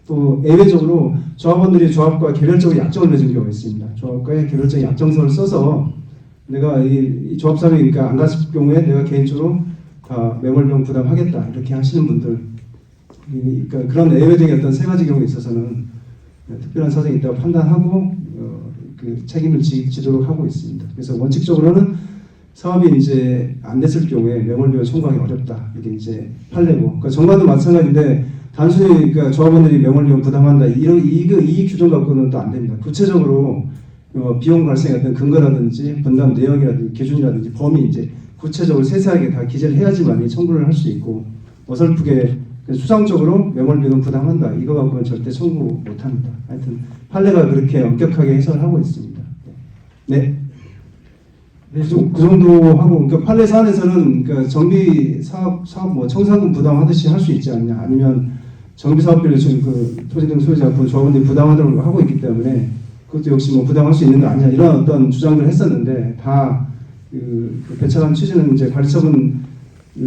또 예외적으로 조합원들이 조합과 개별적으로 약정을 맺은 경우가 있습니다. 조합과의 개별적인 약정서를 써서 내가 이 조합 사업이 그러니까 안 갔을 경우에 내가 개인적으로 다 매몰 비용 부담하겠다 이렇게 하시는 분들 그러니까 그런 예외적인 어떤 세 가지 경우에 있어서는 특별한 사정이 있다고 판단하고 그 책임을 지도록 하고 있습니다. 그래서 원칙적으로는 사업이 이제 안 됐을 경우에 매몰 비용 청구하기 어렵다 이게 이제 판례고 그러니까 정관도 마찬가지인데 단순히 그러니까 조합원들이 매몰 비용 부담한다 이 규정 갖고는 또 안 됩니다. 구체적으로 비용 발생의 어떤 근거라든지 분담 내역이라든지 기준이라든지 범위 이제 구체적으로 세세하게 다 기재를 해야지만 청구를 할 수 있고 어설프게 수상적으로 매몰비용 부담한다 이거 갖고는 절대 청구 못합니다. 하여튼 판례가 그렇게 엄격하게 해설하고 있습니다. 네. 그 정도 하고 그러니까 판례 사안에서는 그러니까 정비 사업 뭐 청산금 부담하듯이 할 수 있지 않냐 아니면 정비 사업비를 지금 그 토지 등 소유자 조합원들이 부담하도록 하고 있기 때문에 그것도 역시 뭐 부담할 수 있는 거 아니냐 이런 어떤 주장들을 했었는데 다 그 배차관 취지는 이제 관리처분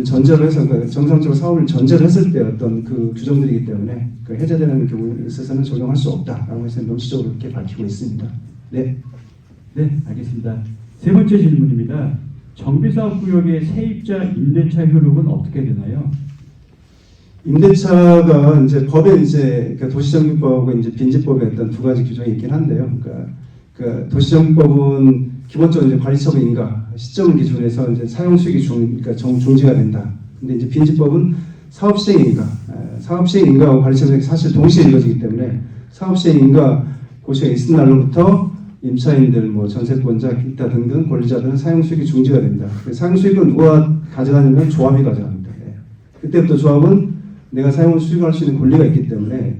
전제로 해서 그 정상적으로 사업을 전제로 했을 때 어떤 그 규정들이기 때문에 그 해제되는 경우에 있어서는 적용할 수 없다라고 해서 명시적으로 이렇게 밝히고 있습니다. 네. 네, 알겠습니다. 세 번째 질문입니다. 정비사업구역의 세입자 임대차 효력은 어떻게 되나요? 임대차가 이제 법에 이제 그러니까 도시정비법하고 이제 빈집법에 어떤 두 가지 규정이 있긴 한데요. 그러니까 도시정비법은 기본적으로 이제 관리처분 인가 시점 기준에서 이제 사용 수익이 그러니까 중지가 된다. 근데 이제 빈집법은 사업시행 인가, 사업시행 인가와 관리처분이 사실 동시에 이루어지기 때문에 사업시행 인가 고시가 있은 날로부터 임차인들, 뭐 전세권자, 기타 등등 권리자들은 사용 수익이 중지가 된다. 사용 수익은 누가 가져가냐면 조합이 가져갑니다. 그때부터 조합은 내가 사용 수익할 수 있는 권리가 있기 때문에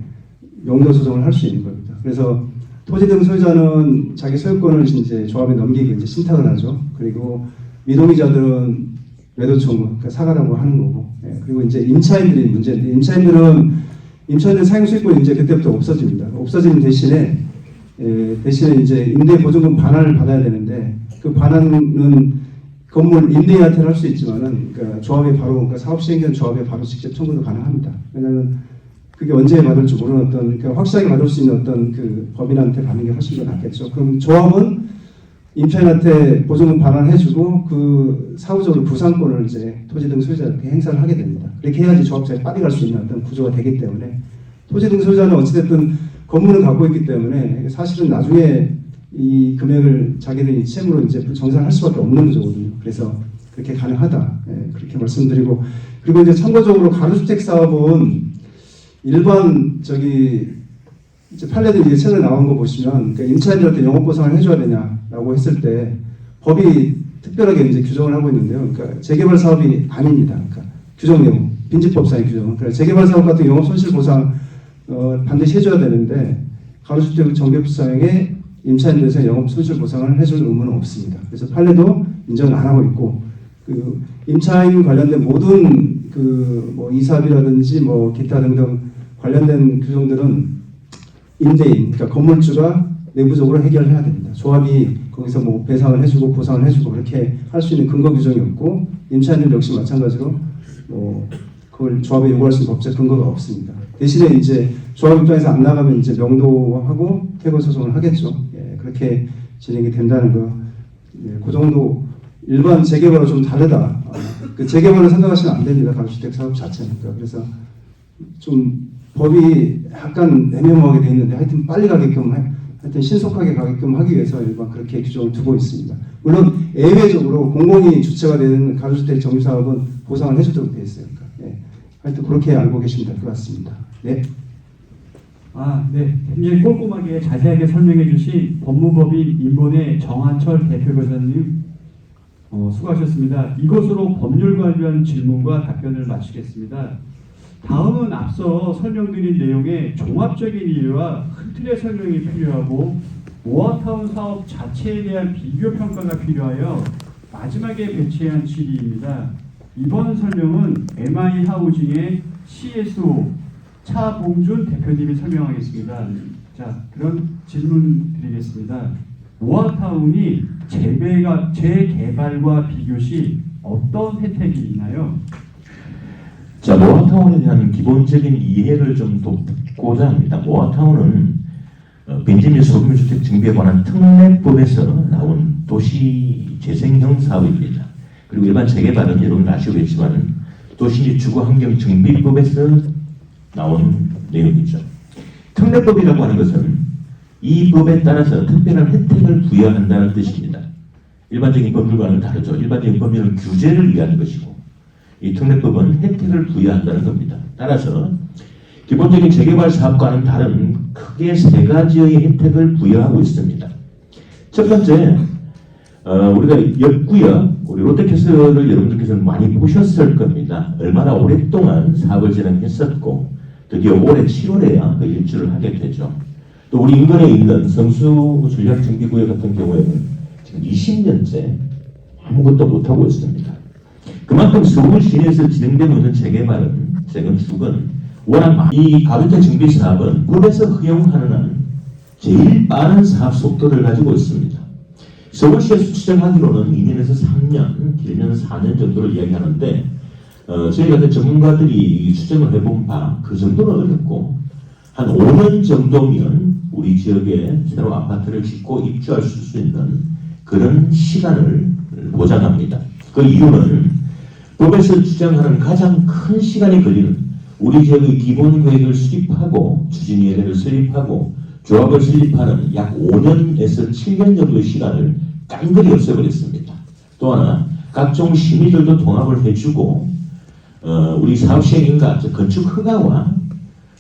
용도 조정을 할 수 있는 겁니다. 그래서 토지 등 소유자는 자기 소유권을 이제 조합에 넘기고 이제 신탁을 하죠. 그리고 미동의자들은 매도 청구, 그러니까 사과라고 하는 거고. 그리고 이제 임차인들이 문제인데 임차인들 사용 수익권이 이제 그때부터 없어집니다. 없어지는 대신에 이제 임대 보증금 반환을 받아야 되는데 그 반환은 건물 임대인한테 할 수 있지만은 그러니까 조합에 바로 그러니까 사업 시행된 조합에 바로 직접 청구도 가능합니다. 왜냐하면 그게 언제 받을지 모르는 어떤 그러니까 확실하게 받을 수 있는 어떤 그 법인한테 받는 게 훨씬 더 낫겠죠. 그럼 조합은 임차인한테 보증금 반환해주고 그 사후적으로 부상권을 이제 토지 등 소유자한테 행사를 하게 됩니다. 그렇게 해야지 조합자에 빨리 갈 수 있는 어떤 구조가 되기 때문에 토지 등 소유자는 어찌됐든 건물을 갖고 있기 때문에 사실은 나중에 이 금액을 자기들이 채무로 이제 정산할 수밖에 없는 구조거든요. 그래서 그렇게 가능하다. 그렇게 말씀드리고 그리고 이제 참고적으로 가로주택 사업은 일반 이제 판례들 이제 최근에 나온 거 보시면 그러니까 임차인들한테 영업 보상을 해줘야 되냐라고 했을 때 법이 특별하게 이제 규정을 하고 있는데요. 그러니까 재개발 사업이 아닙니다. 그러니까 규정 내용, 빈집법상의 규정은 그러니까 재개발 사업 같은 영업 손실 보상 반드시 해줘야 되는데 가로주택 정비법상에 임차인들에서 영업 손실 보상을 해줄 의무는 없습니다. 그래서 판례도 인정을 안 하고 있고 그 임차인 관련된 모든 그 뭐 이사비라든지 뭐 기타 등등 관련된 규정들은 임대인, 그러니까 건물주가 내부적으로 해결해야 됩니다. 조합이 거기서 뭐 배상을 해주고 보상을 해주고 그렇게 할 수 있는 근거 규정이 없고 임차인들 역시 마찬가지로 뭐 그걸 조합에 요구할 수 있는 법적 근거가 없습니다. 대신에 이제 조합 입장에서 안 나가면 이제 명도하고 퇴거 소송을 하겠죠. 그렇게 진행이 된다는 거. 그 정도 일반 재개발과 좀 다르다. 그 재개발을 생각하시면 안 됩니다. 가로주택 사업 자체니까. 그래서 좀 법이 약간 애매모호하게 돼 있는데 하여튼 빨리 가게끔 하여튼 신속하게 가게끔 하기 위해서 일반 그렇게 규정을 두고 있습니다. 물론 예외적으로 공공이 주체가 되는 가로주택 정비사업은 보상을 해주도록 되어 있어요. 그러니까, 하여튼 그렇게 알고 계시면 될 것 같습니다. 네. 네. 굉장히 꼼꼼하게 자세하게 설명해 주신 법무법인 인본의 정한철 대표 변호사님 수고하셨습니다. 이것으로 법률 관련 질문과 답변을 마치겠습니다. 다음은 앞서 설명드린 내용의 종합적인 이해와 큰 틀의 설명이 필요하고 모아타운 사업 자체에 대한 비교 평가가 필요하여 마지막에 배치한 질의입니다. 이번 설명은 MI 하우징의 CSO 차봉준 대표님이 설명하겠습니다. 자, 그럼 질문 드리겠습니다. 모아타운이 재개발과 비교시 어떤 혜택이 있나요? 자, 모아타운에 대한 기본적인 이해를 좀 돕고자 합니다. 모아타운은 빈집 및 소규모 주택 증비에 관한 특례법에서 나온 도시 재생형 사업입니다. 그리고 일반 재개발은 여러분 아시겠지만 도시 주거 환경 정비법에서 나온 내용이죠. 특례법이라고 하는 것은 이 법에 따라서 특별한 혜택을 부여한다는 뜻입니다. 일반적인 법률과는 다르죠. 일반적인 법률은 규제를 위한 것이고 이 특례법은 혜택을 부여한다는 겁니다. 따라서 기본적인 재개발 사업과는 다른 크게 세 가지의 혜택을 부여하고 있습니다. 첫 번째, 우리가 역구역, 우리 롯데캐슬을 여러분들께서는 많이 보셨을 겁니다. 얼마나 오랫동안 사업을 진행했었고, 드디어 올해 7월에야 그 일주를 하게 되죠. 또 우리 인근에 있는 성수 전략정비구역 같은 경우에는 지금 20년째 아무것도 못하고 있습니다. 그만큼 서울 시내에서 진행되고 있는 재건축은 워낙 이 가로대 정비 사업은 법에서 허용하는 한 제일 빠른 사업 속도를 가지고 있습니다. 서울시에서 추정하기로는 2년에서 3년, 길면 4년 정도를 이야기하는데 저희 같은 전문가들이 추정을 해본 바 그 정도는 어렵고 한 5년 정도면 우리 지역에 새로 아파트를 짓고 입주할 수 있는 그런 시간을 보장합니다. 그 이유는 법에서 주장하는 가장 큰 시간이 걸리는 우리 지역의 기본 계획을 수립하고 추진 예례를 수립하고 조합을 수립하는 약 5년에서 7년 정도의 시간을 깡그리 없애버렸습니다. 또 하나 각종 심의들도 통합을 해주고 우리 사업 시행인가, 건축 허가와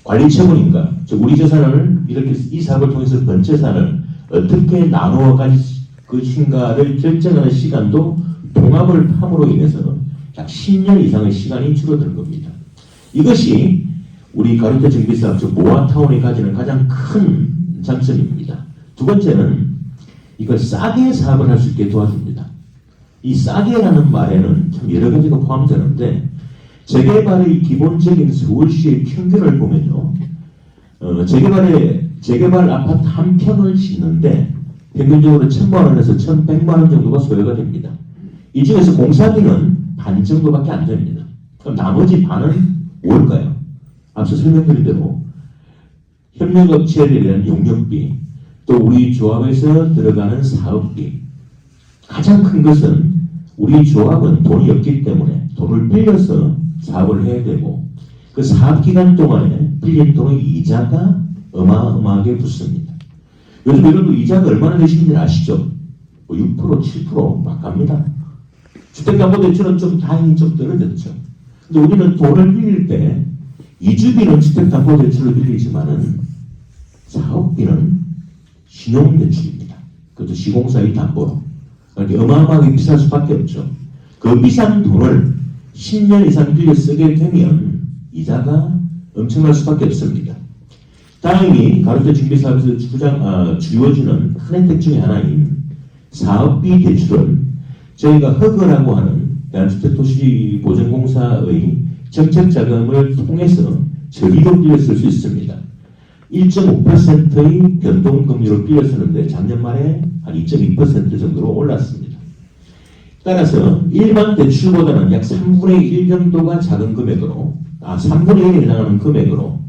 관리 처분인가, 즉 우리 재산을 이렇게 이 사업을 통해서 번 재산을 어떻게 나누어 가질 것인가를 결정하는 시간도 통합을 함으로 인해서 약 10년 이상의 시간이 줄어든 겁니다. 이것이 우리 가로대 정비사업, 즉 모아타운이 가지는 가장 큰 장점입니다. 두 번째는 이걸 싸게 사업을 할 수 있게 도와줍니다. 이 싸게라는 말에는 참 여러 가지가 포함되는데 재개발의 기본적인 서울시의 평균을 보면요, 재개발 아파트 한 평을 짓는데 평균적으로 1,000만 원에서 1,100만 원 정도가 소요가 됩니다. 이 중에서 공사비는 반 정도밖에 안 됩니다. 그럼 나머지 반은 뭘까요? 앞서 설명드린 대로 협력업체에 대한 용역비, 또 우리 조합에서 들어가는 사업비. 가장 큰 것은 우리 조합은 돈이 없기 때문에 돈을 빌려서 사업을 해야 되고 그 사업 기간 동안에 빌린 돈의 이자가 어마어마하게 붙습니다. 요즘 여러분 이자가 얼마나 되시는지 아시죠? 6%, 7% 막 갑니다. 주택담보대출은 좀 다행히 좀 떨어졌죠. 근데 우리는 돈을 빌릴 때 이주비는 주택담보대출로 빌리지만은 사업비는 신용대출입니다. 그것도 시공사의 담보로. 그러니까 어마어마하게 비쌀 수밖에 없죠. 그 비싼 돈을 10년 이상 빌려 쓰게 되면 이자가 엄청날 수밖에 없습니다. 다행히 가로대 정비사업에서 주어지는 큰 혜택 중에 하나인 사업비 대출은 저희가 허그라고 하는 대한주택도시보전공사의 정책자금을 통해서 저리로 빌려 쓸 수 있습니다. 1.5%의 변동금리로 빌려 쓰는데 작년 말에 한 2.2% 정도로 올랐습니다. 따라서 일반 대출보다는 약 3분의 1 정도가 작은 금액으로, 3분의 1에 해당하는 금액으로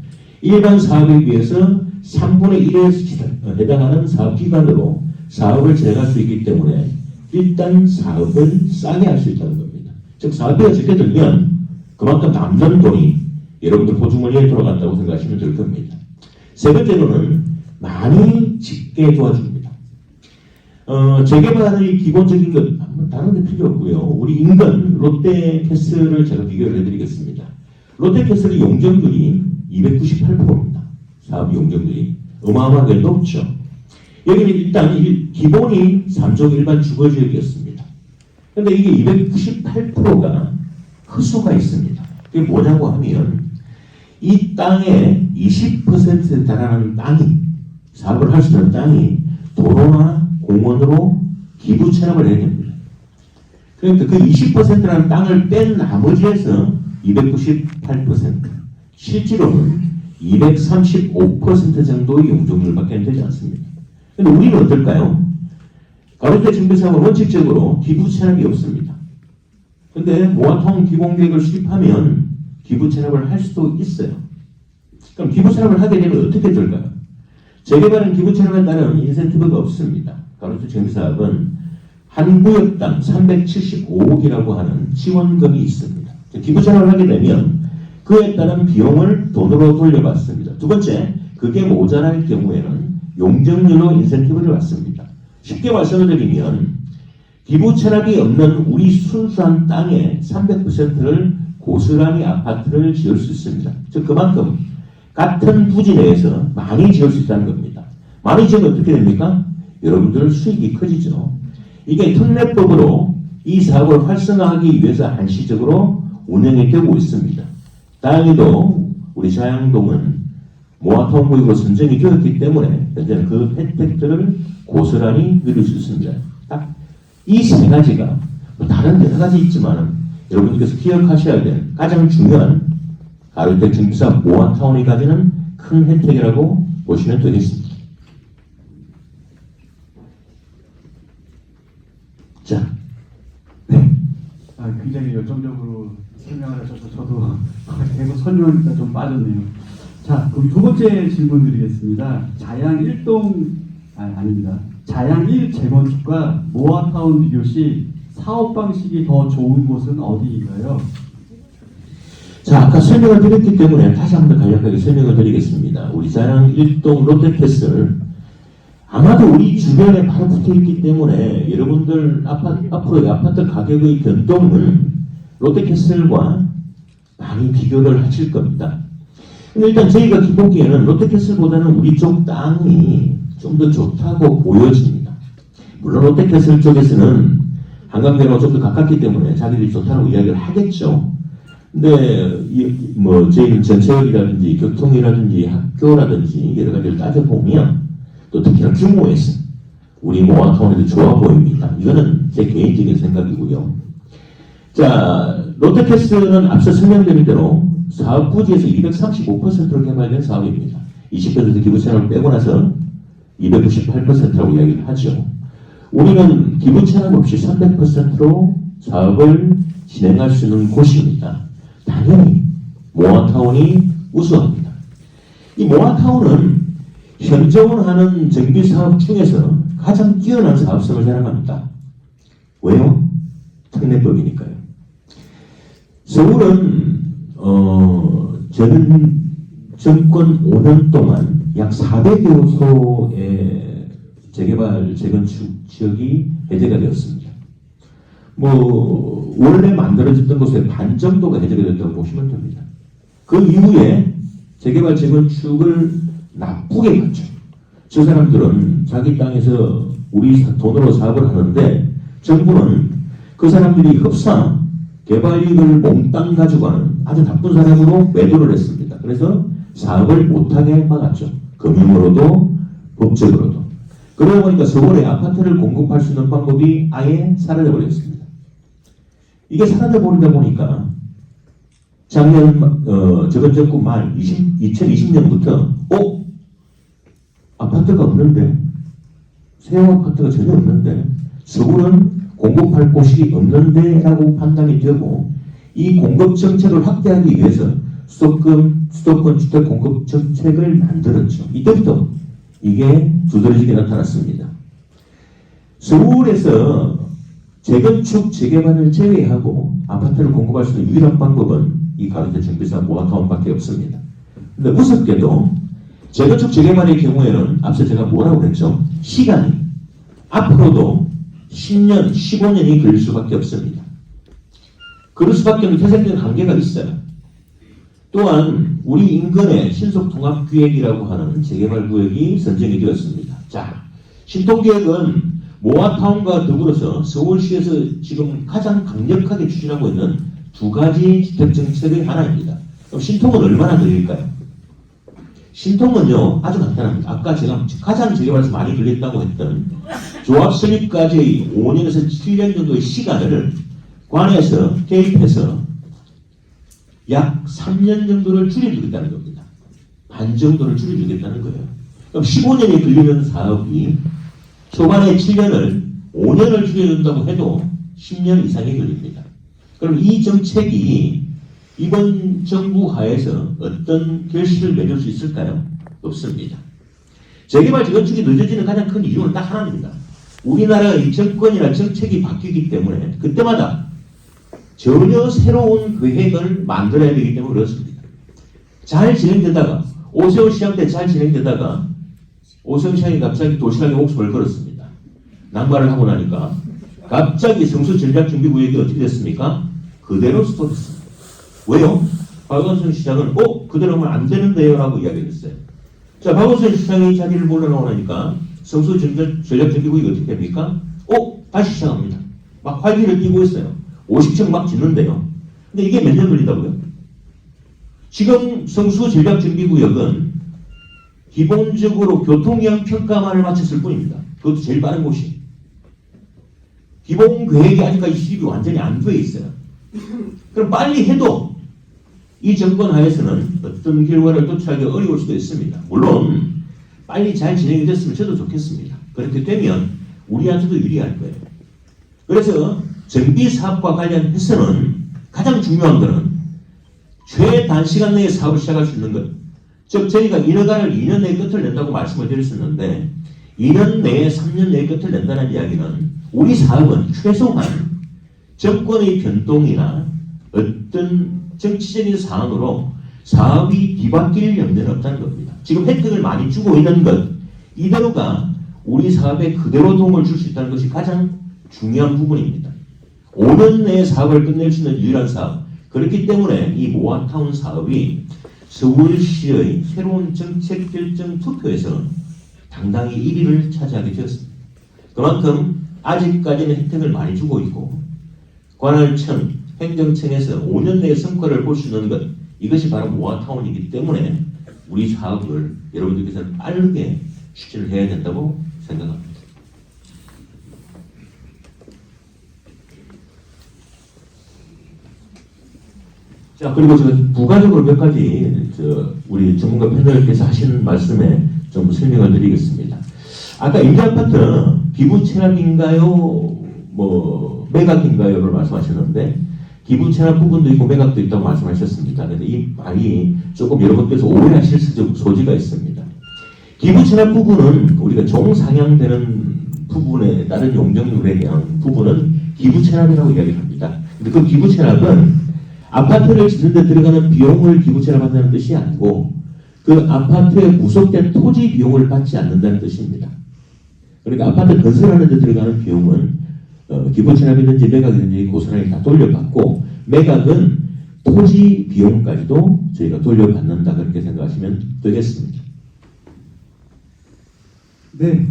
일반 사업에 비해서 3분의 1에 해당하는 사업기간으로 사업을 진행할 수 있기 때문에 일단 사업을 싸게 할 수 있다는 겁니다. 즉 사업비가 적게 들면 그만큼 남는 돈이 여러분들 보주머니에 들어간다고 생각하시면 될 겁니다. 세 번째로는 많이 짓게 도와줍니다. 재개발의 기본적인 것 다른 데 필요 없고요. 우리 인근 롯데캐슬을 제가 비교를 해드리겠습니다. 롯데캐슬의 용적률이 298%입니다. 사업 용적률이 어마어마하게 높죠. 여기는 일단 기본이 3종 일반 주거지역이었습니다. 그런데 이게 298%가 허수가 있습니다. 그게 뭐냐고 하면 이 땅의 20%에 달하는 땅이, 사업을 할 수 있는 땅이 도로나 공원으로 기부 체납을 해야 됩니다. 그러니까 그 20%라는 땅을 뺀 나머지에서 298%, 실제로는 235% 정도의 용적률밖에 되지 않습니다. 근데 우리는 어떨까요? 가로대 정비사업은 원칙적으로 기부 체납이 없습니다. 근데 모아타운 기본계획을 수립하면 기부 체납을 할 수도 있어요. 그럼 기부 체납을 하게 되면 어떻게 될까요? 재개발은 기부 체납에 따른 인센티브가 없습니다. 가로대 정비사업은 한 구역당 375억이라고 하는 지원금이 있습니다. 기부 체납을 하게 되면 그에 따른 비용을 돈으로 돌려받습니다. 두 번째, 그게 모자랄 경우에는 용적률로 인센티브를 받습니다. 쉽게 말씀을 드리면 기부 체납이 없는 우리 순수한 땅의 300%를 고스란히 아파트를 지을 수 있습니다. 즉 그만큼 같은 부지 내에서 많이 지을 수 있다는 겁니다. 많이 지으면 어떻게 됩니까? 여러분들 수익이 커지죠. 이게 특례법으로 이 사업을 활성화하기 위해서 한시적으로 운영이 되고 있습니다. 다행히도 우리 자양동은 모아타운 구역으로 선정이 되었기 때문에 현재는 그 혜택들을 고스란히 누릴 수 있습니다. 딱 이 세 가지가 다른 여러 가지 있지만 여러분께서 기억하셔야 될 가장 중요한 가로주택 정비사업 모아타운이 가지는 큰 혜택이라고 보시면 되겠습니다. 자, 네. 굉장히 열정적으로 설명을 하셔서 저도 계속 설명하니까 좀 빠졌네요. 자, 그럼 두 번째 질문 드리겠습니다. 자양 1동, 아닙니다. 자양 1 재건축과 모아타운 비교 시 사업 방식이 더 좋은 곳은 어디인가요? 자, 아까 설명을 드렸기 때문에 다시 한번 간략하게 설명을 드리겠습니다. 우리 자양 1동 롯데캐슬 아마도 우리 주변에 바로 붙어 있기 때문에 여러분들 앞으로의 아파트 가격의 변동은 롯데캐슬과 많이 비교를 하실 겁니다. 근데 일단 저희가 보기에는 롯데캐슬보다는 우리 쪽 땅이 좀 더 좋다고 보여집니다. 물론 롯데캐슬 쪽에서는 한강대로가 좀 더 가깝기 때문에 자기들이 좋다고 이야기를 하겠죠. 근데 저희는 전체적이라든지 교통이라든지 학교라든지 여러 가지를 따져보면 또 특히나 규모에서 우리 모아타운에도 좋아 보입니다. 이거는 제 개인적인 생각이고요. 자, 롯데캐슬은 앞서 설명드린 대로 사업 부지에서 235%로 개발된 사업입니다. 20% 기부 채널을 빼고 나서 298%라고 이야기를 하죠. 우리는 기부 채널 없이 300%로 사업을 진행할 수 있는 곳입니다. 당연히 모아타운이 우수합니다. 이 모아타운은 현정을 하는 정비사업 중에서 가장 뛰어난 사업성을 자랑합니다. 왜요? 특례법이니까요. 서울은 정권 5년 동안 약 400여 소의 재개발, 재건축 지역이 해제가 되었습니다. 원래 만들어졌던 곳의 반 정도가 해제가 됐다고 보시면 됩니다. 그 이후에 재개발, 재건축을 나쁘게 봤죠. 저 사람들은 자기 땅에서 우리 돈으로 사업을 하는데 정부는 그 사람들이 흡사 개발 이익을 몽땅 가져가는 아주 나쁜 사람으로 매도를 했습니다. 그래서 사업을 못하게 막았죠. 금융으로도 법적으로도. 그러다 보니까 서울에 아파트를 공급할 수 있는 방법이 아예 사라져버렸습니다. 이게 사라져버리다 보니까 작년 저번정부 말 2020년부터 아파트가 없는데 새 아파트가 전혀 없는데 서울은 공급할 곳이 없는데 라고 판단이 되고 이 공급 정책을 확대하기 위해서 수도권 주택 공급 정책을 만들었죠. 이때부터 이게 두드러지게 나타났습니다. 서울에서 재건축, 재개발을 제외하고 아파트를 공급할 수 있는 유일한 방법은 이 가로주택 정비사 모아타운밖에 없습니다. 근데 우습게도 재건축, 재개발의 경우에는 앞서 제가 뭐라고 그랬죠? 시간이 앞으로도 10년, 15년이 걸릴 수밖에 없습니다. 그럴 수밖에 없는 태생적인 한계가 있어요. 또한 우리 인근에 신속통합구역이라고 하는 재개발 구역이 선정이 되었습니다. 자, 신통구역은 모아타운과 더불어서 서울시에서 지금 가장 강력하게 추진하고 있는 두 가지 주택정책의 하나입니다. 그럼 신통은 얼마나 걸릴까요? 신통은요 아주 간단합니다. 아까 제가 가장 재개발에서 많이 걸렸다고 했던 조합 설립까지 5년에서 7년 정도의 시간을 관에서 개입해서 약 3년 정도를 줄여주겠다는 겁니다. 반 정도를 줄여주겠다는 거예요. 그럼 15년이 걸리는 사업이 초반에 7년을 5년을 줄여준다고 해도 10년 이상이 걸립니다. 그럼 이 정책이 이번 정부 하에서 어떤 결실을 맺을 수 있을까요? 없습니다. 재개발, 재건축이 늦어지는 가장 큰 이유는 딱 하나입니다. 우리나라의 정권이나 정책이 바뀌기 때문에 그때마다 전혀 새로운 계획을 만들어야 되기 때문에 그렇습니다. 잘 진행되다가 오세훈 시장 때 잘 진행되다가 오세훈 시장이 갑자기 도시락에 목숨을 걸었습니다. 낙마를 하고 나니까 갑자기 성수전략준비구역이 어떻게 됐습니까? 그대로 스톱했습니다. 왜요? 박원순 시장은 그대로 하면 안 되는데요 라고 이야기를 했어요. 자, 박원순 시장이 자리를 물러나고 나니까 성수 전략정비구역이 어떻게 됩니까? 다시 시작합니다. 막 활기를 띠고 있어요. 50층 막 짓는데요. 근데 이게 몇 년 걸린다고요? 지금 성수 전략정비구역은 기본적으로 교통위험 평가만을 마쳤을 뿐입니다. 그것도 제일 빠른 곳이. 기본 계획이 아직까지 수립이 완전히 안 돼 있어요. 그럼 빨리 해도 이 정권 하에서는 어떤 결과를 도출하기 어려울 수도 있습니다. 물론 빨리 잘 진행이 됐으면 저도 좋겠습니다. 그렇게 되면 우리한테도 유리할 거예요. 그래서 정비 사업과 관련해서는 가장 중요한 것은 최단시간 내에 사업을 시작할 수 있는 것. 즉 저희가 인허가를 2년 내에 끝을 낸다고 말씀을 드렸었는데 2년 내에 3년 내에 끝을 낸다는 이야기는 우리 사업은 최소한 정권의 변동이나 어떤 정치적인 사안으로 사업이 뒤바뀔 염려는 없다는 겁니다. 지금 혜택을 많이 주고 있는 것 이대로가 우리 사업에 그대로 도움을 줄 수 있다는 것이 가장 중요한 부분입니다. 5년 내에 사업을 끝낼 수 있는 유일한 사업. 그렇기 때문에 이 모아타운 사업이 서울시의 새로운 정책 결정 투표에서 당당히 1위를 차지하게 되었습니다. 그만큼 아직까지는 혜택을 많이 주고 있고 관할청, 행정청에서 5년 내에 성과를 볼 수 있는 것 이것이 바로 모아타운이기 때문에 우리 사업을 여러분들께서는 빠르게 추진을 해야 된다고 생각합니다. 자, 그리고 제가 부가적으로 몇 가지 우리 전문가 패널께서 하신 말씀에 좀 설명을 드리겠습니다. 아까 임대아파트 기부 체납인가요? 매각인가요?를 말씀하셨는데 기부 체납 부분도 있고 매각도 있다고 말씀하셨습니다. 그런데 이 말이 조금 여러분께서 오해하실 소지가 있습니다. 기부 체납 부분은 우리가 종상향되는 부분에 따른 용적률에 대한 부분은 기부 체납이라고 이야기합니다. 근데 그 기부 체납은 아파트를 짓는 데 들어가는 비용을 기부 체납한다는 뜻이 아니고 그 아파트에 구속된 토지 비용을 받지 않는다는 뜻입니다. 그러니까 아파트 건설하는 데 들어가는 비용은 기부 체납이든지 매각이든지 고스란히 다 돌려받고 매각은 토지 비용까지도 저희가 돌려받는다 그렇게 생각하시면 되겠습니다. 네,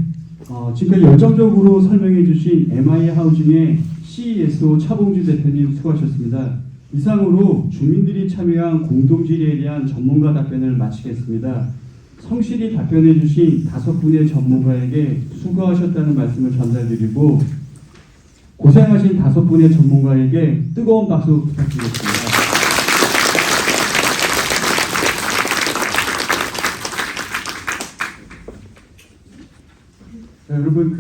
지금까지 열정적으로 설명해 주신 MI 하우징의 CESO 차봉주 대표님 수고하셨습니다. 이상으로 주민들이 참여한 공동질의에 대한 전문가 답변을 마치겠습니다. 성실히 답변해 주신 5분의 전문가에게 수고하셨다는 말씀을 전달드리고 고생하신 5분의 전문가에게 뜨거운 박수 부탁드리겠습니다. 자, 여러분.